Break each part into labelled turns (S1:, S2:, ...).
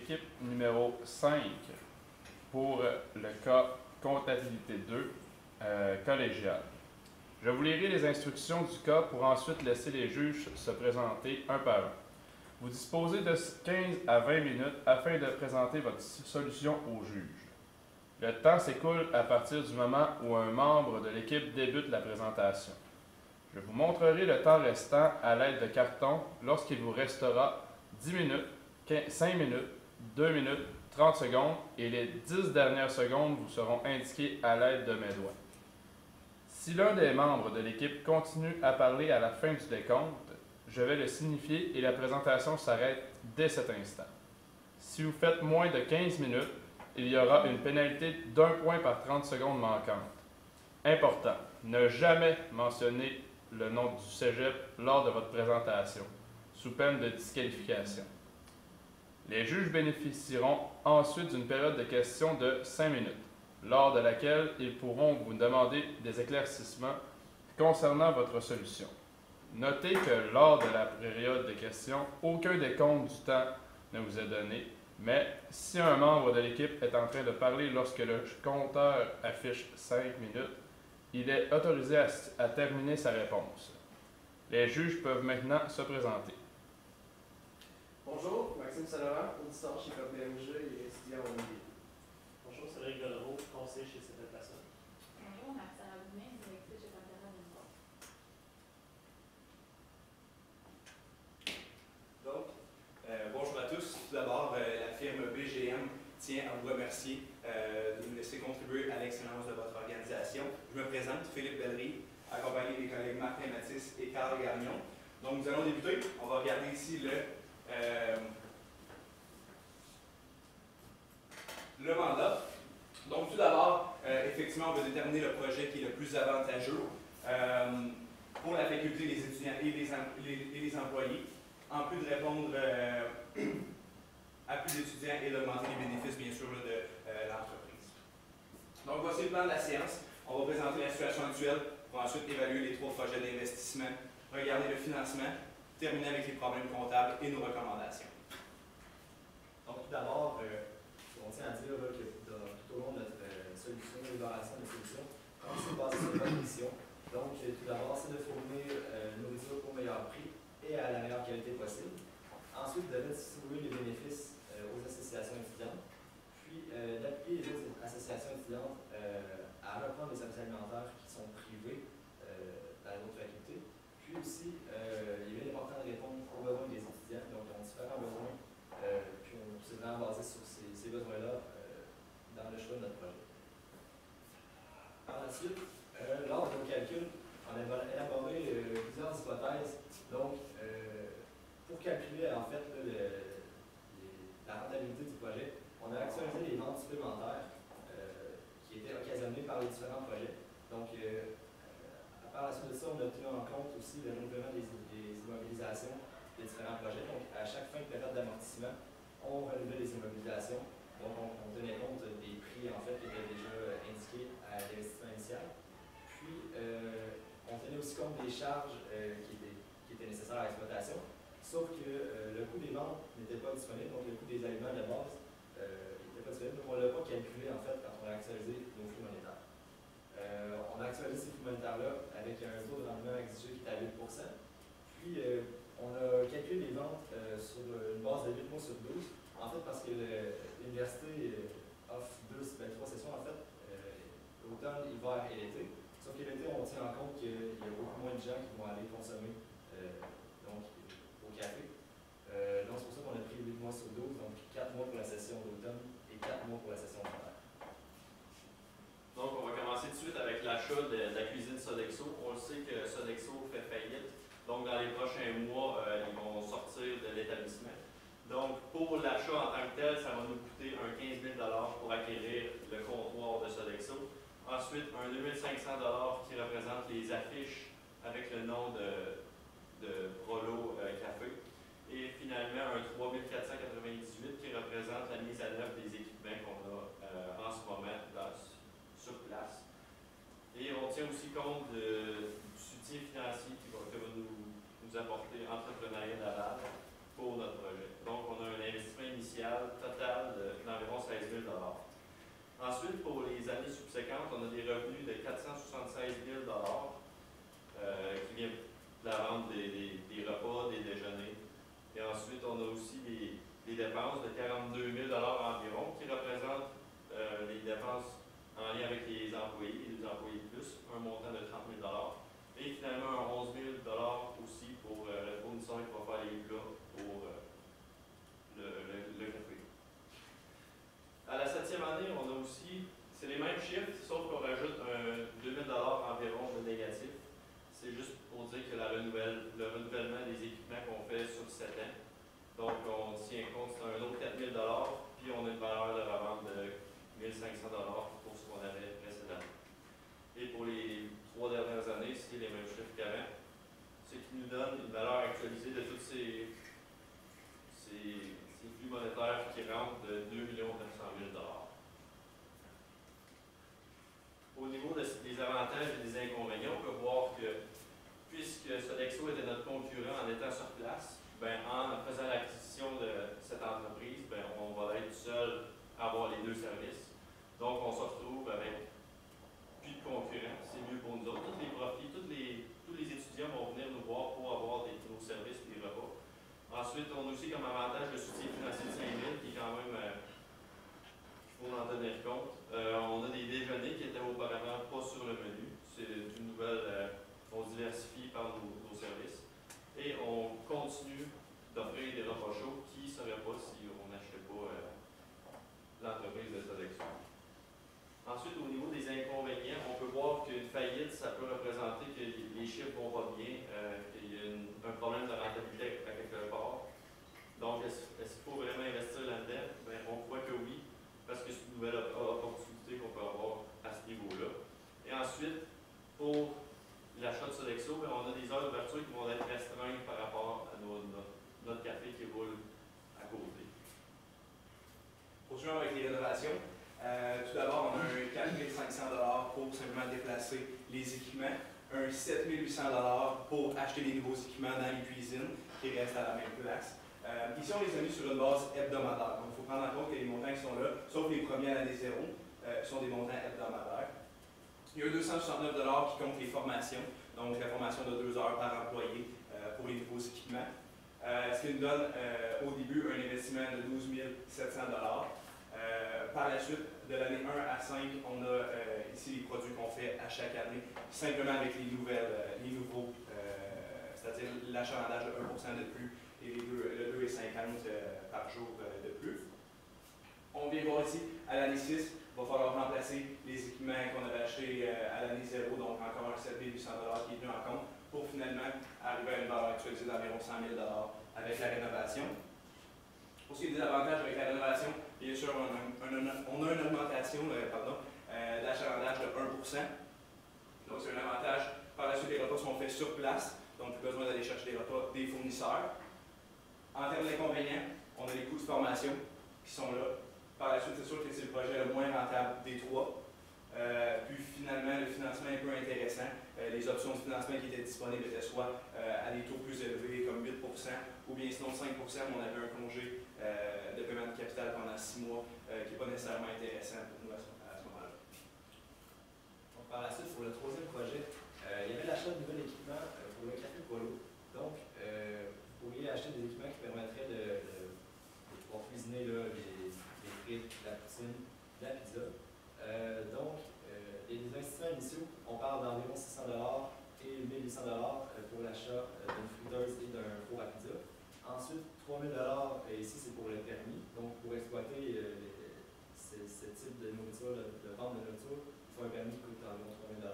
S1: l'équipe numéro 5 pour le cas comptabilité 2 collégiale. Je vous lirai les instructions du cas pour ensuite laisser les juges se présenter un par un. Vous disposez de 15 à 20 minutes afin de présenter votre solution au juge. Le temps s'écoule à partir du moment où un membre de l'équipe débute la présentation. Je vous montrerai le temps restant à l'aide de cartons lorsqu'il vous restera 10 minutes, 5 minutes, 2 minutes, 30 secondes et les 10 dernières secondes vous seront indiquées à l'aide de mes doigts. Si l'un des membres de l'équipe continue à parler à la fin du décompte, je vais le signifier et la présentation s'arrête dès cet instant. Si vous faites moins de 15 minutes, il y aura une pénalité d'1 point par 30 secondes manquantes. Important, ne jamais mentionner le nom du cégep lors de votre présentation, sous peine de disqualification. Les juges bénéficieront ensuite d'une période de questions de 5 minutes, lors de laquelle ils pourront vous demander des éclaircissements concernant votre solution. Notez que lors de la période de questions, aucun décompte du temps ne vous est donné, mais si un membre de l'équipe est en train de parler lorsque le compteur affiche 5 minutes, il est autorisé à terminer sa réponse. Les juges peuvent maintenant se présenter.
S2: Bonjour, Maxime Saint-Laurent, auditeur chez KPMG et étudiant au MBA.
S3: Bonjour, Cédric Godreau, conseiller chez cette personne.
S4: Bonjour, Marcella Boumin, directrice chez Pantera Denver.
S5: Donc, bonjour à tous. Tout d'abord, la firme BGM tient à vous remercier de nous laisser contribuer à l'excellence de votre organisation. Je me présente, Philippe Bellery, accompagné des collègues Martin Mathis et Carl Gagnon. Donc, nous allons débuter. On va regarder ici le mandat. Donc, tout d'abord, effectivement, on va déterminer le projet qui est le plus avantageux pour la faculté, les étudiants et les employés, en plus de répondre à plus d'étudiants et d'augmenter les bénéfices, bien sûr, de l'entreprise. Donc, voici le plan de la séance. On va présenter la situation actuelle pour ensuite évaluer les 3 projets d'investissement, regarder le financement, terminer avec les problèmes comptables et nos recommandations.
S6: Donc, tout d'abord, on tient à dire que tout au long de notre solution, l'élaboration de solution, on s'est basé sur votre mission. Donc, tout d'abord, c'est de fournir nourriture au meilleur prix et à la meilleure qualité possible. Ensuite, de redistribuer les bénéfices aux associations étudiantes, puis d'appuyer les autres associations étudiantes à reprendre les services alimentaires qui sont privés dans d'autres facultés. Puis aussi, il est bien important de répondre aux besoins des étudiants. Donc, ils ont différents besoins, puis on s'est vraiment basé sur ces besoins-là dans le choix de notre projet. Par la suite, lors de nos calculs, on a élaboré plusieurs hypothèses. Donc, pour calculer en fait la rentabilité du projet, on a actualisé les ventes supplémentaires qui étaient occasionnées par les différents projets. Donc, par la suite de ça, on a tenu en compte aussi le renouvellement des immobilisations des différents projets. Donc, à chaque fin de période d'amortissement, on renouvelait les immobilisations. Donc, on tenait compte des prix en fait qui étaient déjà indiqués à l'investissement initial. Puis, on tenait aussi compte des charges qui étaient nécessaires à l'exploitation. Sauf que le coût des ventes n'était pas disponible, donc le coût des aliments de base n'était pas disponible. Donc, on ne l'a pas calculé en fait quand on a actualisé nos flux monétaires. On a actualisé ces flux monétaires-là avec un taux de rendement exigé qui est à 8 %. Puis, on a calculé les ventes sur une base de 8 mois sur 12. En fait, parce que l'université offre 3 sessions, en fait, automne, hiver et l'été. Sauf que l'été, on tient en compte qu'il y a beaucoup moins de gens qui vont aller consommer au café. Donc, c'est pour ça qu'on a pris 8 mois sur 12, donc 4 mois pour la session d'automne et 4 mois pour la session d'hiver.
S3: Donc, on va commencer tout de suite avec l'achat de la cuisine Sodexo. On le sait que Sodexo fait faillite. Donc, dans les prochains mois, ils vont sortir de l'établissement. Donc, pour l'achat en tant que tel, ça va nous coûter un 15 000 $ pour acquérir le comptoir de Sodexo. Ensuite, un 2 500 $ qui représente les affiches avec le nom de Prolo Café. Et finalement, un 3 498 qui représente la mise à l'œuvre des équipements qu'on a en ce moment sur place. Et on tient aussi compte du soutien financier que va nous apporter Entrepreneuriat Laval pour notre projet. Donc, on a un investissement initial initial total d'environ 16 000 $. Ensuite, pour les années subséquentes, on a des revenus de 476 000 qui viennent de la vente des repas, des déjeuners. Et ensuite, on a aussi des dépenses de 42 000 $ environ, qui représentent les dépenses en lien avec les employés et les employés plus, un montant de 30 000 $. Et finalement, un 11 000 $ aussi pour le fournisseur qui va faire les plats pour le café. À la 7e année, on a aussi, c'est les mêmes chiffres, sauf qu'on rajoute un 2 000 $ environ de négatif. C'est juste pour dire que le renouvellement des équipements qu'on fait sur 7 ans. Donc, on tient compte, c'est un autre 4 000 $, puis on a une valeur de revente de 1 500 $ pour ce qu'on avait précédemment. Et pour les 3 dernières années, c'est les mêmes chiffres qu'avant, ce qui nous donne une valeur actualisée de tous ces flux monétaires qui rentrent de 2 900 000 $. Au niveau des avantages et des inconvénients, on peut voir que puisque Sodexo était notre concurrent en étant sur place, en faisant l'acquisition de cette entreprise, on va être seul à avoir les deux services. Donc, on se retrouve avec plus de concurrents. C'est mieux pour nous autres. Tous les profits, tous les étudiants vont venir nous voir pour avoir nos services et des repas. Ensuite, on a aussi comme avantage le soutien financier de 5 000 qui est quand même, il faut en tenir compte. On a des déjeuners qui étaient auparavant pas sur le menu. C'est une nouvelle, on diversifie par nos services. Et on continue d'offrir des repas chauds qui ne seraient pas si on n'achetait pas l'entreprise de Sodexo. Ensuite, au niveau des inconvénients, on peut voir qu'une faillite, ça peut représenter que les chiffres ne vont pas bien, qu'il y a un problème de rentabilité à quelque part. Donc, est-ce qu'il faut vraiment investir là-dedans? On croit que oui, parce que c'est une nouvelle opportunité qu'on peut avoir à ce niveau-là. Et ensuite, pour l'achat de Sodexo, on a des heures d'ouverture qui vont être restreintes par rapport à notre café qui roule à côté.
S5: Poursuivons avec les rénovations. Tout d'abord, on a un 4 500 $ pour simplement déplacer les équipements, un 7 800 $ pour acheter les nouveaux équipements dans les cuisines qui restent à la même place. Ici, on les a mis sur une base hebdomadaire. Donc, il faut prendre en compte que les montants qui sont là, sauf les premiers à l'année 0, sont des montants hebdomadaires. Il y a 269 $ qui comptent les formations, donc la formation de 2 heures par employé pour les nouveaux équipements. Ce qui nous donne au début un investissement de 12 700 $. Par la suite, de l'année 1 à 5, on a ici les produits qu'on fait à chaque année, simplement avec les nouveaux, c'est-à-dire l'achalandage de 1% de plus et le 2,50 par jour de plus. On vient voir ici, à l'année 6, il va falloir remplacer les équipements qu'on avait achetés à l'année 0, donc encore un 7 800 $ qui est tenu en compte, pour finalement arriver à une valeur actualisée d'environ 100 000 $ avec la rénovation. Pour ce qui est des avantages avec la rénovation, bien sûr, on a une augmentation d'achalandage de 1%. Donc, c'est un avantage. Par la suite, les repas sont faits sur place, donc plus besoin d'aller chercher des repas des fournisseurs. En termes d'inconvénients, on a les coûts de formation qui sont là. Par la suite, c'est sûr que c'est le projet le moins rentable des trois. Puis finalement, le financement est un peu intéressant. Les options de financement qui étaient disponibles étaient soit à des taux plus élevés, comme 8%, ou bien sinon 5%, mais on avait un congé de paiement de capital pendant 6 mois, qui n'est pas nécessairement intéressant pour nous à ce moment-là.
S6: Donc, par la suite, pour le troisième projet, il y avait l'achat de nouvel équipement pour le Café Polo. Donc, vous pourriez acheter des équipements qui permettraient de pouvoir cuisiner là, des frites, de la poutine, de la pizza. Et les investissements initiaux, on parle d'environ 600 $ et 1 800 $ pour l'achat d'une friteuse et d'un four à pizza. Ensuite, 3 000 $, et ici c'est pour le permis. Donc, pour exploiter ce type de nourriture, de vente de nourriture, il faut un permis qui coûte environ 3 000 $.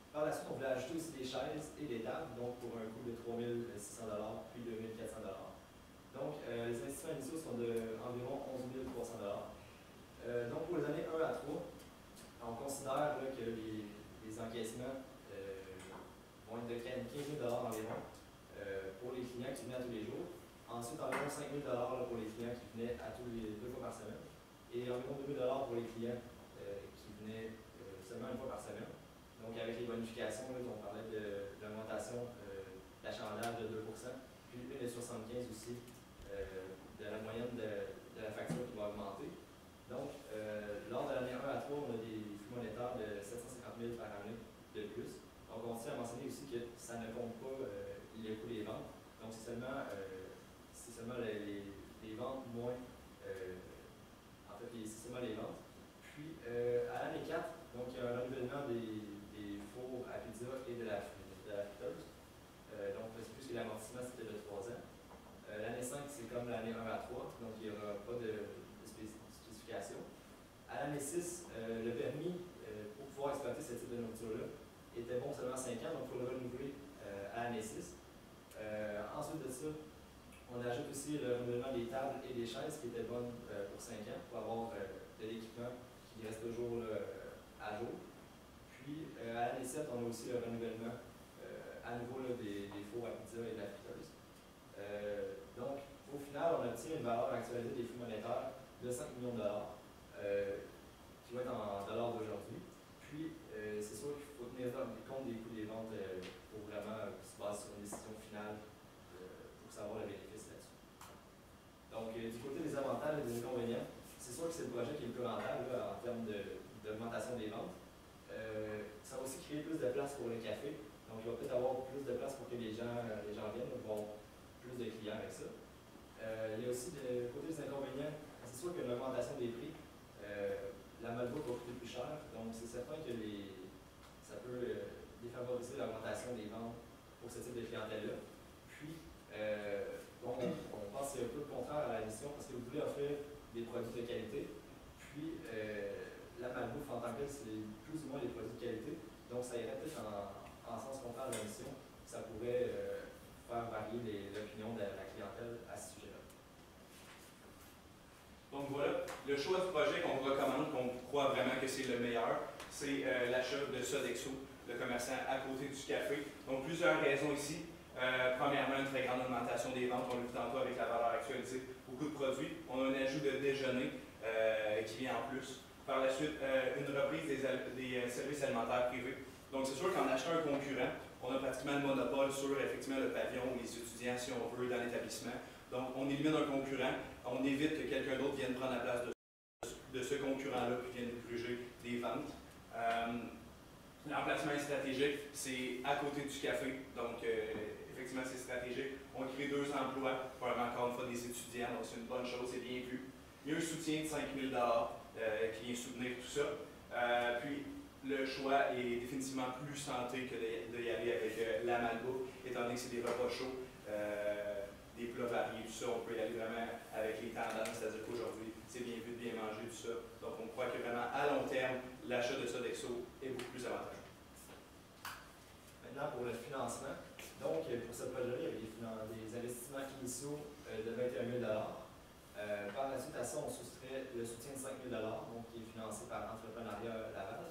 S6: Par la suite, on voulait ajouter aussi des chaises et des tables, donc pour un coût de 3 600 $, puis 2 400 $. Donc, les investissements initiaux sont d'environ 11 300 $. Donc, pour les années 1 à 3, on considère là, que les encaissements vont être de 15 000 $ environ pour les clients qui venaient à tous les jours. Ensuite, environ 5 000 $ pour les clients qui venaient à tous les 2 fois par semaine. Et environ 2 000 $ pour les clients qui venaient seulement une fois par semaine. Donc, avec les bonifications, là, on parlait de l'augmentation d'achalandage de 2%, puis 1,75 aussi de la moyenne de la facture qui va augmenter. Donc, lors de l'année 1 à 3, on a des flux monétaires de 750 000 par année de plus. Donc, on tient à mentionner aussi que ça ne compte pas les coûts des ventes. Donc, c'est seulement les ventes moins. En fait, c'est seulement les ventes. Puis, à l'année 4, donc, il y a un renouvellement des fours à pizza et de la friteuse. Donc, c'est plus que l'amortissement, c'était de 3 ans. L'année 5, c'est comme l'année 1 à 3, donc il n'y aura pas de spécification. À l'année 6, le permis pour pouvoir exploiter ce type de nourriture-là était bon seulement 5 ans, donc il faut le renouveler à l'année 6. Ensuite de ça, on ajoute aussi le renouvellement des tables et des chaises qui étaient bonnes pour 5 ans, pour avoir de l'équipement qui reste toujours à jour. Puis à l'année 7, on a aussi le renouvellement à nouveau là, des fours à pizza et de la friteuse. Donc, au final, on obtient une valeur actualisée des flux monétaires de 5 millions de dollars, qui va être en dollars d'aujourd'hui. Puis, c'est sûr qu'il faut tenir compte des coûts des ventes pour vraiment se baser sur une décision finale pour savoir le bénéfice là-dessus. Donc, du côté des avantages et des inconvénients, c'est sûr que c'est le projet qui est le plus rentable là, en termes d'augmentation des ventes. Ça va aussi créer plus de place pour le café. Donc, il va peut-être avoir plus de place pour que les gens viennent, vont plus de clients avec ça. Il y a aussi, du côté des inconvénients, c'est sûr qu'il y a une augmentation des prix. La Malbouffe va coûter plus cher, donc c'est certain que ça peut défavoriser l'augmentation des ventes pour ce type de clientèle-là. Puis, on pense que c'est un peu le contraire à la mission parce que vous voulez offrir des produits de qualité. Puis, la Malbouffe en tant que telle, c'est plus ou moins des produits de qualité. Donc, ça irait peut-être en sens contraire à la mission. Ça pourrait faire varier l'opinion de la clientèle à ce sujet-là.
S5: Donc voilà, le choix du projet qu'on vous recommande, qu'on croit vraiment que c'est le meilleur, c'est l'achat de Sodexo, le commerçant à côté du café. Donc plusieurs raisons ici. Premièrement, une très grande augmentation des ventes, on l'a vu tantôt avec la valeur actualisée, beaucoup de produits. On a un ajout de déjeuner qui vient en plus. Par la suite, une reprise des services alimentaires privés. Donc c'est sûr qu'en achetant un concurrent, on a pratiquement le monopole sur effectivement le pavillon ou les étudiants, si on veut, dans l'établissement. Donc on élimine un concurrent, on évite que quelqu'un d'autre vienne prendre la place de ce concurrent-là puis vienne nous gruger des ventes. L'emplacement est stratégique, c'est à côté du café, donc effectivement c'est stratégique. On crée 2 emplois, probablement encore une fois des étudiants, donc c'est une bonne chose, c'est bien vu. Il y a un soutien de 5 000 qui vient soutenir tout ça. Puis le choix est définitivement plus santé que d'y aller avec la Malbouffe, étant donné que c'est des repas chauds, des plats variés, tout ça. On peut y aller vraiment avec les tendances, c'est-à-dire qu'aujourd'hui, c'est bien vu de bien manger, tout ça. Donc on croit que vraiment, à long terme, l'achat de Sodexo est beaucoup plus avantageux.
S6: Maintenant, pour le financement, donc pour ce projet-là, il y avait des investissements initiaux de 21 000 par la suite à ça, on soustrait le soutien de 5 000 donc qui est financé par Entrepreneuriat Laval.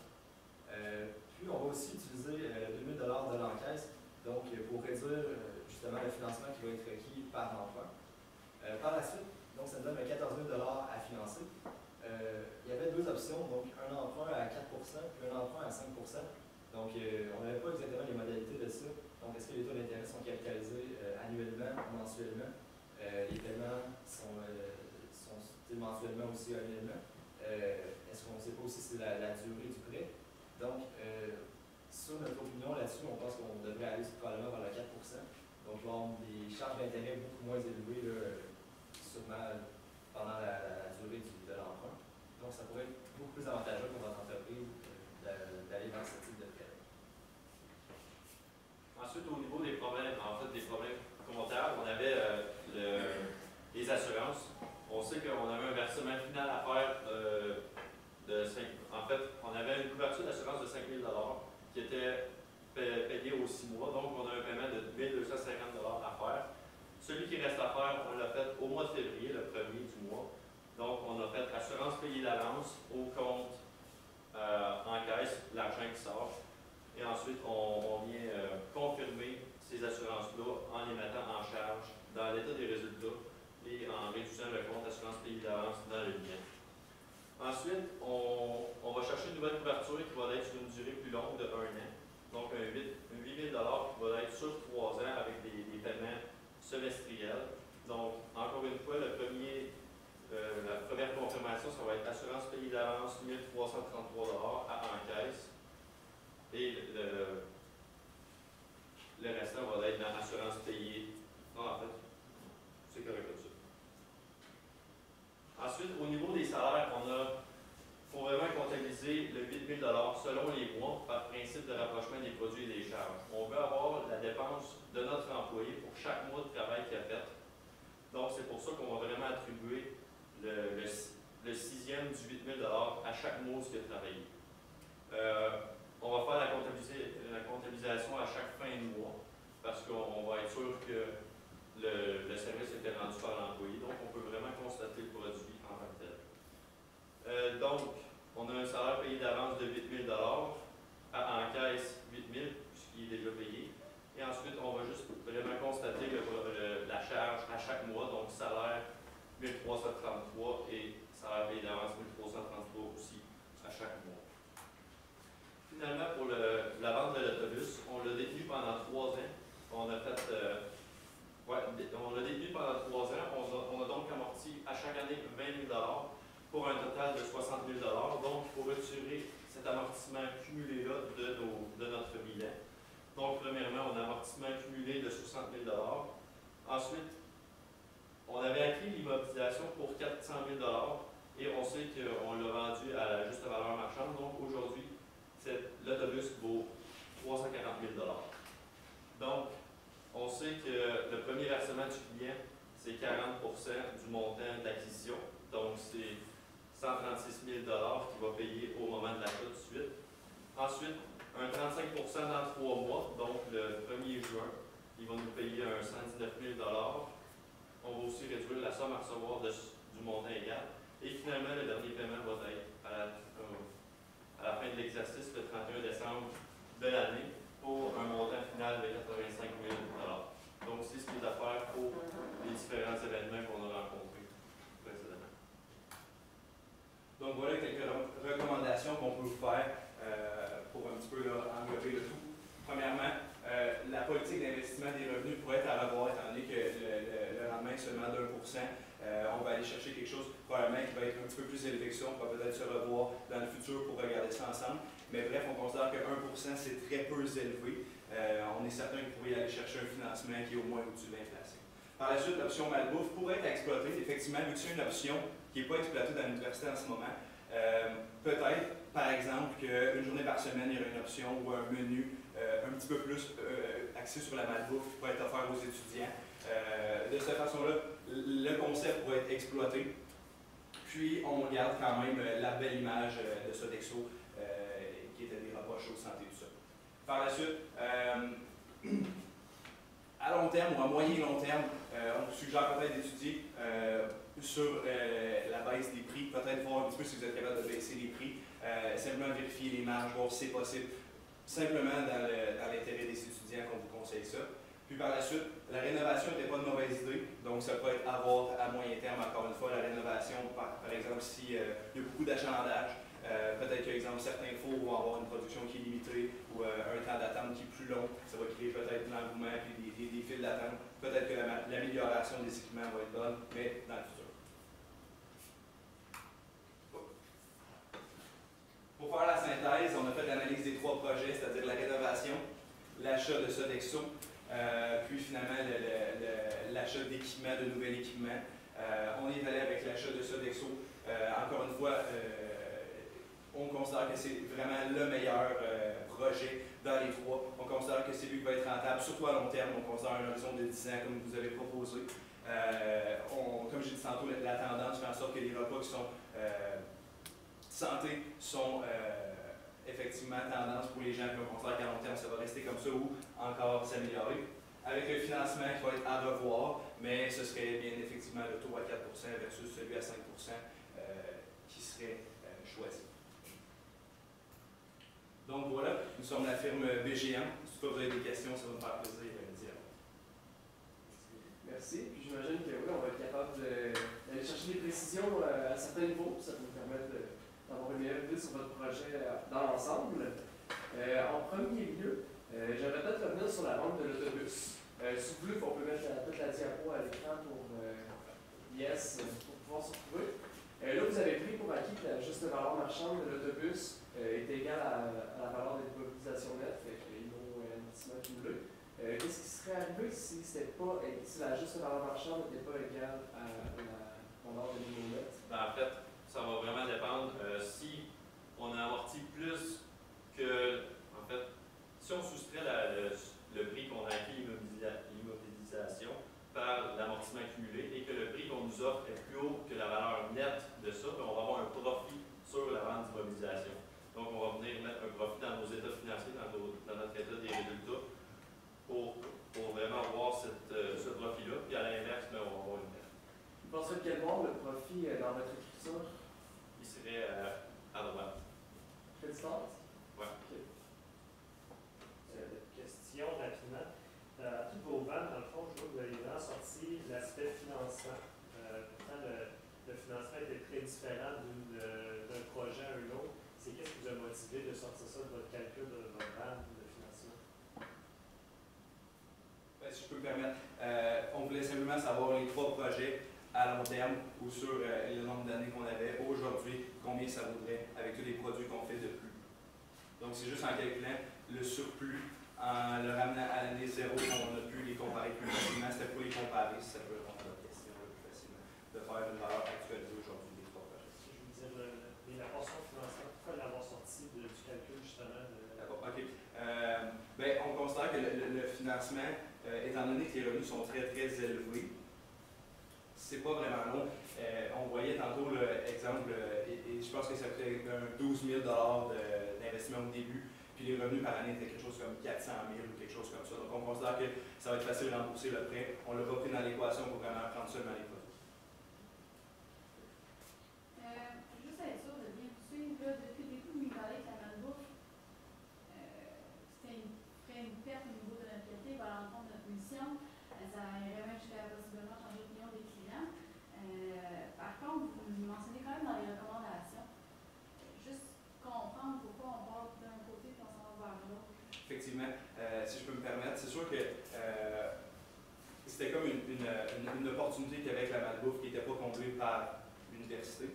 S6: Puis on va aussi utiliser 2 000 de l'encaisse, donc pour réduire justement le financement qui va être requis par l'emprunt. Par la suite, donc ça nous donne 14 000 à financer. Il y avait 2 options, donc un emprunt à 4 puis un emprunt à 5 Donc on n'avait pas exactement les modalités de ça. Donc est-ce que les taux d'intérêt sont capitalisés annuellement ou mensuellement? Les paiements sont mensuellement aussi annuellement. Est-ce qu'on ne sait pas aussi si c'est la durée du prêt? Donc, sur notre opinion là-dessus, on pense qu'on devrait aller probablement vers le 4 Donc, il va y avoir des charges d'intérêt beaucoup moins élevées, là, sûrement pendant la durée de l'emprunt. Donc, ça pourrait être beaucoup plus avantageux pour votre entreprise d'aller dans ce type de prêt.
S3: Ensuite, au niveau des problèmes, des problèmes comptables, on avait les assurances. On sait qu'on avait un versement final à faire on avait une couverture d'assurance de 5 000 qui était payée aux 6 mois. Donc, on a un paiement de 1 250 à faire. Celui qui reste à faire, on l'a fait au mois de février, le 1er du mois. Donc, on a fait assurance payée d'avance au compte en caisse, l'argent qui sort. Et ensuite, on vient confirmer ces assurances-là en les mettant en charge dans l'état des résultats et en réduisant le compte assurance payée d'avance dans le lien. Ensuite, on va chercher une nouvelle couverture qui va être sur une durée plus longue de 1 an. Donc, un 8 000 qui va être sur 3 ans avec des paiements semestriels. Donc, encore une fois, le premier 333 à encaisse. Et le restant va être dans l'assurance payée. Non, en fait, c'est correct comme ça. Ensuite, au niveau des salaires, faut vraiment comptabiliser le 8 000 selon les mois par principe de rapprochement des produits et des charges. On veut avoir la dépense de notre employé pour chaque mois de travail qu'il a fait. Donc, c'est pour ça qu'on va vraiment attribuer le sixième du 8 000 à chaque mois qu'il a travaillé. On va faire la comptabilisation à chaque fin de mois parce qu'on va être sûr que le service a été rendu par l'employé. Donc, on peut vraiment constater le produit en tant que tel. Donc, on a un salaire payé d'avance de 8 000 à encaisse 8 000 puisqu'il est déjà payé. Et ensuite, on va juste vraiment constater la charge à chaque mois, donc salaire 1333 et salaire payé d'avance 1333 aussi à chaque mois. Finalement, pour la vente de l'autobus, on l'a détenu pendant 3 ans. On l'a détenu pendant 3 ans. On a donc amorti à chaque année 20 000 pour un total de 60 000 Donc, il faut retirer cet amortissement cumulé-là de notre bilan. Donc, premièrement, on a un amortissement cumulé de 60 000 Ensuite, on avait acquis l'immobilisation pour 400 000 et on sait qu'on l'a vendu à la juste valeur marchande. Donc, aujourd'hui, l'autobus vaut 340 000 Donc, on sait que le premier versement du client, c'est 40 du montant d'acquisition. Donc, c'est 136 000 qu'il va payer au moment de l'achat tout de suite. Ensuite, un 35 dans 3 mois, donc le 1er juin, il va nous payer un 119 000 On va aussi réduire la somme à recevoir du montant égal. Et finalement, le dernier paiement va être à la fin de l'exercice, le 31 décembre de l'année, pour un montant final de 85 000 Donc, c'est ce qui est à faire pour les différents événements qu'on a rencontrés précédemment.
S5: Donc voilà quelques recommandations qu'on peut vous faire pour un petit peu englober le tout. Premièrement, la politique d'investissement des revenus pourrait être à revoir étant donné que le rendement est seulement d'1 on va aller chercher quelque chose probablement qui va être un petit peu plus élevé que ça. On va peut-être se revoir dans le futur pour regarder ça ensemble. Mais bref, on considère que 1 c'est très peu élevé. On est certain que vous pourriez aller chercher un financement qui est au moins au-dessus de l'inflation. Par la suite, l'option Malbouffe pourrait être exploitée. Effectivement, vu que c'est une option qui n'est pas exploitée dans l'université en ce moment, peut-être, par exemple, qu'une journée par semaine, il y aura une option ou un menu un petit peu plus axé sur la malbouffe qui pourrait être offert aux étudiants. De cette façon-là, le concept pourrait être exploité. Puis, on garde quand même la belle image de Sodexo qui était des repas chauds de santé, tout ça. Par la suite, à long terme ou à moyen et long terme, on vous suggère peut-être d'étudier sur la baisse des prix, peut-être voir un petit peu si vous êtes capable de baisser les prix, simplement vérifier les marges, voir si c'est possible, simplement dans l'intérêt des étudiants qu'on vous conseille ça. Puis par la suite, la rénovation n'était pas une mauvaise idée, donc ça peut être à voir à moyen terme, encore une fois, la rénovation, par exemple, s'il y a beaucoup d'achalandage, peut-être qu'exemple, certains fours vont avoir une production qui est limitée ou un temps d'attente qui est plus long, ça va créer peut-être de l'engouement et des files d'attente. Peut-être que l'amélioration des équipements va être bonne, mais dans le futur. Pour faire la synthèse, on a fait l'analyse des 3 projets, c'est-à-dire la rénovation, l'achat de Sodexo, puis finalement l'achat d'équipements, de nouvel équipement. On est allé avec l'achat de Sodexo. Encore une fois, on considère que c'est vraiment le meilleur projet dans les 3. On considère que c'est lui qui va être rentable, surtout à long terme. On considère un horizon de 10 ans, comme vous avez proposé. Comme j'ai dit tantôt, la tendance fait en sorte que les repas qui sont santé sont effectivement tendance pour les gens, puis on considère qu'à long terme, ça va rester comme ça ou encore s'améliorer. Avec le financement qui va être à revoir, mais ce serait bien effectivement le taux à 4 versus celui à 5 qui serait choisi. Donc voilà, nous sommes la firme BGM. Si vous avez des questions, ça va me faire plaisir d'y répondre.
S2: Merci. Puis j'imagine que oui, on va être capable d'aller chercher des précisions à certains niveaux. Ça va nous permettre d'avoir une meilleure idée sur votre projet dans l'ensemble. En premier lieu, j'aimerais peut-être revenir sur la vente de l'autobus. Si vous voulez, on peut mettre toute la diapo à l'écran pour pour pouvoir se retrouver. Là, vous avez pris pour acquis que la juste valeur marchande de l'autobus est égale à la valeur des mobilisations nettes, fait qu'ils ont un amortissement cumulé. Qu'est-ce qui serait arrivé si la juste valeur marchande n'était pas égale à la valeur des mobilisations nettes?
S3: Ben, en fait, ça va vraiment dépendre. Si on a amorti plus que. En fait, si on soustrait le prix qu'on a acquis l'immobilisation par l'amortissement cumulé et que le prix qu'on nous offre est plus haut que la valeur nette de ça, ben, on va avoir un profit sur la vente d'immobilisation. Donc, on va venir mettre un profit dans nos états financiers, dans notre état des résultats, pour vraiment avoir ce profit-là. Puis à l'inverse, ben, on va avoir une perte.
S2: Vous pensez quel bord le profit dans votre écriture?
S3: Il serait à droite.
S2: Créditeur?
S3: Oui.
S2: Okay.
S7: Question rapidement. Dans toutes vos ventes, dans le fond, je vois que vous avez vraiment sorti l'aspect financement. Pourtant, le financement était très différent d'un projet à un autre. C'est qu'est-ce qui vous a motivé de sortir ça de votre calcul de votre vente de financement?
S5: Ben, si je peux me permettre, on voulait simplement savoir les 3 projets à long terme ou sur le nombre d'années qu'on avait aujourd'hui, combien ça vaudrait avec tous les produits qu'on fait de plus. Donc, c'est juste en calculant le surplus, en le ramenant à l'année 0, on a pu les comparer plus facilement. C'était pour les comparer, si ça peut répondre à votre question plus facilement, de faire une valeur actualisée aujourd'hui des 3 projets.
S7: Je veux dire, la portion financière, pourquoi l'avoir sorti du calcul justement de...
S5: D'accord, OK. Ben, on considère que le financement, étant donné que les revenus sont très, très élevés, c'est pas vraiment long. On voyait tantôt l'exemple, et je pense que ça coûtait 12 000 d'investissement au début, puis les revenus par année étaient quelque chose comme 400 000 ou quelque chose comme ça. Donc on considère que ça va être facile de rembourser le prêt. On ne l'a pas pris dans l'équation pour vraiment prendre seulement les produits.
S4: Juste à être sûr de bien vous suivre, là, depuis le début, vous me parlez que la malbouffe, ferait une perte au niveau de notre qualité, va à l'encontre de notre mission. Ça irait même jusqu'à possiblement changer l'opinion des clients. Par contre, vous mentionnez quand même dans les recommandations, juste comprendre pourquoi on part d'un côté et on s'en va vers l'autre.
S5: Effectivement, si je peux me permettre, c'est sûr que c'était comme une opportunité qu'avec la malbouffe qui n'était pas comblée par l'université.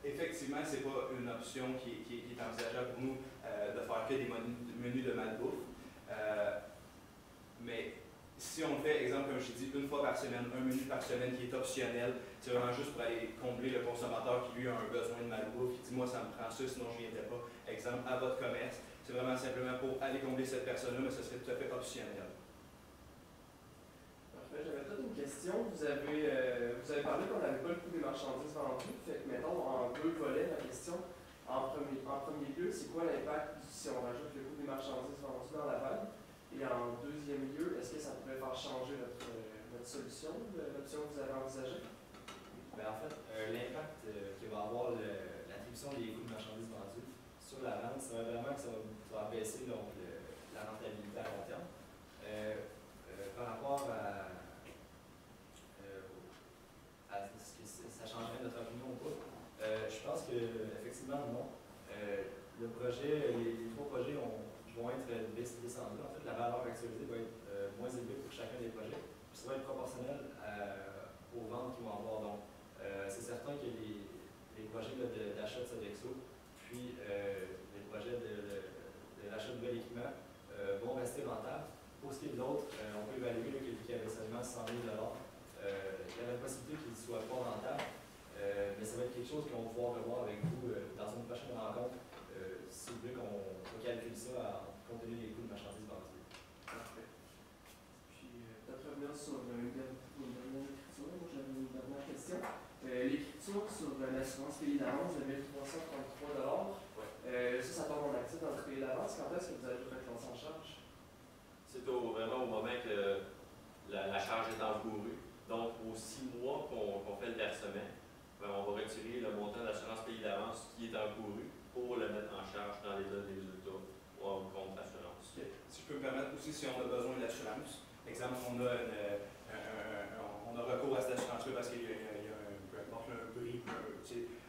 S5: Effectivement, ce n'est pas une option qui est envisageable pour nous de faire que des menus de malbouffe. Mais si on fait, exemple, comme je t'ai dit, une fois par semaine, un menu par semaine qui est optionnel, c'est vraiment juste pour aller combler le consommateur qui, lui, a un besoin de malbouffe, qui dit, moi, ça me prend ça, sinon je ne viendrai pas. Exemple, à votre commerce, c'est vraiment simplement pour aller combler cette personne-là, mais ce serait tout à fait optionnel.
S2: Parfait. J'avais peut-être une question. Vous avez parlé qu'on n'avait pas le coût des marchandises vendues. Fait que, mettons, en 2 volets, ma question. En premier lieu, c'est quoi l'impact si on rajoute le coût des marchandises vendues dans la vague? Et en deuxième lieu, est-ce que ça pourrait faire changer votre solution, l'option que vous avez envisagée?
S6: Ben, en fait, l'impact que va avoir l'attribution des coûts de marchandises vendues sur la vente, c'est vraiment que ça va baisser donc, la rentabilité à long terme. Par rapport à est-ce que ça changerait notre opinion ou pas, je pense qu'effectivement, non. Le projet, les 3 projets vont être descendus. En fait, la valeur actualisée va être moins élevée pour chacun des projets. Puis ça va être proportionnel aux ventes qu'ils vont avoir. Donc, c'est certain que les projets d'achat de Sodexo, puis les projets de l'achat de nouvel équipement vont rester rentables. Pour ce qui est de l'autre, on peut évaluer que quelqu'un qui avait seulement 100 000 $, il y a la possibilité qu'il ne soit pas rentable, mais ça va être quelque chose qu'on va pouvoir revoir avec vous dans une prochaine rencontre, si vous voulez qu'on calcule ça compte tenu des coûts de marchandises vendues.
S2: Parfait. Puis, peut-être revenir sur une dernière écriture. Moi, j'avais une dernière question. L'écriture sur l'assurance pays d'avance de 1 333 $, ça tombe en actif dans le pays d'avance. Quand est-ce que vous allez mettre en charge?
S3: C'est vraiment au moment que la charge est encourue. Donc, aux 6 mois qu'on fait le versement, ben, on va retirer le montant d'assurance pays d'avance qui est encouru pour le mettre en charge dans l'état des résultats ou en compte d'assurance.
S5: Okay. Si je peux me permettre aussi, si on a besoin d'assurance, exemple, on a recours à cette assurance-là parce qu'il y a peu importe un prix,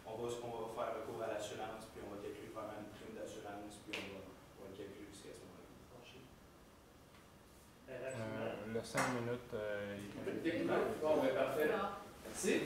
S5: on va faire recours à l'assurance, puis on va calculer vraiment une prime d'assurance, puis on va le calculer jusqu'à ce moment-là.
S1: Le 5 minutes.
S2: Bon, ben parfait.
S4: Alors,
S2: Merci.